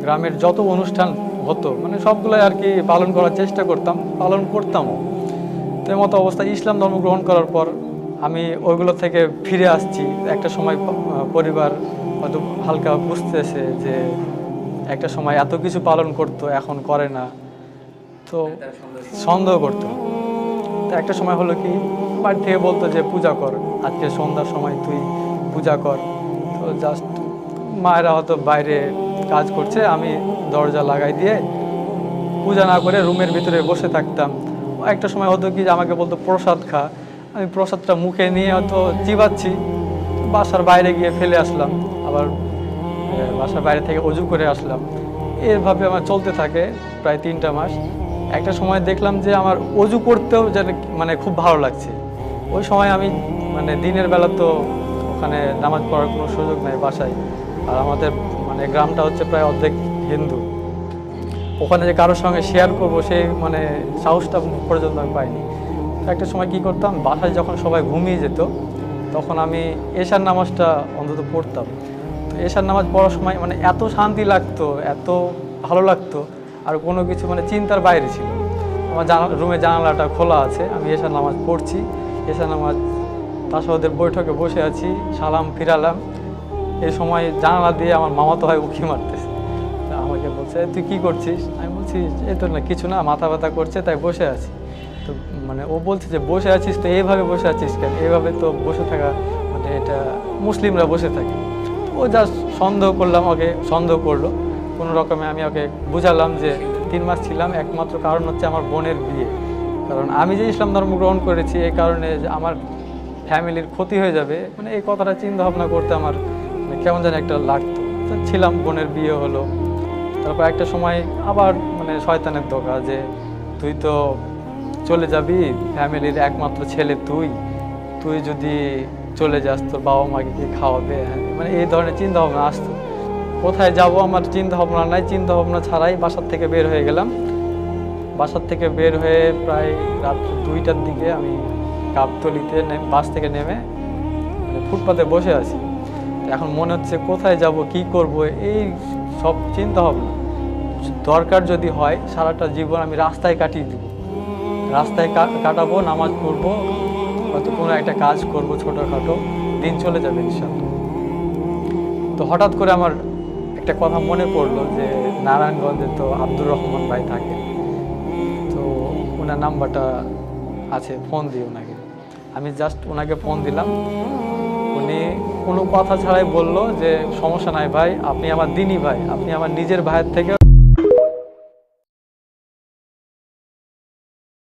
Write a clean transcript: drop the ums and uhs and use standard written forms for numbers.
গ্রামের যত অনুষ্ঠান হতো মানে সবগুলোই আর কি পালন করার চেষ্টা করতাম, পালন করতামও। তো এই মতো অবস্থায় ইসলাম ধর্ম গ্রহণ করার পর আমি ওইগুলো থেকে ফিরে আসছি। একটা সময় পরিবার হয়তো হালকা বুঝতেছে যে একটা সময় এত কিছু পালন করতো এখন করে না, তো সন্দেহ করতো। তো একটা সময় হলো কি, বাড়ি থেকে বলতো যে পূজা কর, আজকে সন্ধ্যার সময় তুই পূজা কর। তো জাস্ট মায়েরা হয়তো বাইরে কাজ করছে, আমি দরজা লাগাই দিয়ে পূজা না করে রুমের ভিতরে বসে থাকতাম। একটা সময় হতো কি যে আমাকে বলতো প্রসাদ খা, আমি প্রসাদটা মুখে নিয়ে হয়তো চিবাচ্ছি, বাসার বাইরে গিয়ে ফেলে আসলাম, আবার বাসার বাইরে থেকে অজু করে আসলাম। এভাবে আমার চলতে থাকে প্রায় 3টা মাস। একটা সময় দেখলাম যে আমার অজু করতেও যেন মানে খুব ভালো লাগছে। ওই সময় আমি মানে দিনের বেলা তো ওখানে নামাজ পড়ার কোনো সুযোগ নেই বাসায়, আর আমাদের মানে গ্রামটা হচ্ছে প্রায় অর্ধেক হিন্দু, ওখানে যে কারোর সঙ্গে শেয়ার করবো সেই মানে সাহসটা পর্যন্ত আমি পাইনি। তো একটা সময় কি করতাম, বাসায় যখন সবাই ঘুমিয়ে যেত তখন আমি এশার নামাজটা অন্তত পড়তাম। তো এশার নামাজ পড়ার সময় মানে এত শান্তি লাগতো, এত ভালো লাগতো, আর কোনো কিছু মানে চিন্তার বাইরে ছিল। আমার রুমে জানালাটা খোলা আছে, আমি এশার নামাজ পড়ছি, এশার নামাজ তাসাউদের বৈঠকে বসে আছি, সালাম ফিরালাম। এই সময় জানালা দিয়ে আমার মামাতো ভাই উঁকি মারতেছে, আমাকে বলছে তুই কি করছিস? আমি বলছি এই তো না কিছু না, মাথা ব্যথা করছে তাই বসে আছি। তো মানে ও বলছে যে বসে আছিস তো এইভাবে বসে আছিস কেন? এইভাবে তো বসে থাকা মানে এটা মুসলিমরা বসে থাকে। ও জাস্ট সন্দেহ করলাম, ওকে সন্দেহ করলো কোনো রকমে। আমি ওকে বুঝালাম যে 3 মাস ছিলাম একমাত্র কারণ হচ্ছে আমার বোনের বিয়ে, কারণ আমি যে ইসলাম ধর্ম গ্রহণ করেছি এই কারণে যে আমার ফ্যামিলির ক্ষতি হয়ে যাবে, মানে এই কথাটা চিন্তা ভাবনা করতে আমার মানে কেমন যেন একটা লাগতো। তো ছিলাম, বোনের বিয়ে হলো। তারপর একটা সময় আবার মানে শয়তানের ধোঁকা যে তুই তো চলে যাবি, ফ্যামিলির একমাত্র ছেলে তুই, তুই যদি চলে যাস তোর বাবা মাকে কি খাওয়াবে, মানে এই ধরনের চিন্তা ভাবনা আসতো। কোথায় যাব আমার চিন্তা ভাবনা নাই, চিন্তা ভাবনা ছাড়াই বাসার থেকে বের হয়ে গেলাম। বাসার থেকে বের হয়ে প্রায় রাত 2টার দিকে আমি গাবতলিতে বাস থেকে নেমে মানে ফুটপাতে বসে আছি। এখন মনে হচ্ছে কোথায় যাব, কি করব, এই সব চিন্তা ভাবনা। দরকার যদি হয় সারাটা জীবন আমি রাস্তায় কাটিয়ে দেব, রাস্তায় কাটাবো, নামাজ পড়বো, হয়তো কোনো একটা কাজ করব ছোটোখাটো, দিন চলে যাবে ইনশাআল্লাহ। তো হঠাৎ করে আমার একটা কথা মনে পড়লো যে নারায়ণগঞ্জে তো আব্দুর রহমান ভাই থাকে, তো ওনার নাম্বারটা আছে, ফোন দিই ওনাকে। আমি জাস্ট ওনাকে ফোন দিলাম, উনি কোনো কথা ছাড়াই বলল যে সমস্যা নাই ভাই, আপনি আমার দিনী ভাই, আপনি আমার নিজের ভাইয়ের থেকে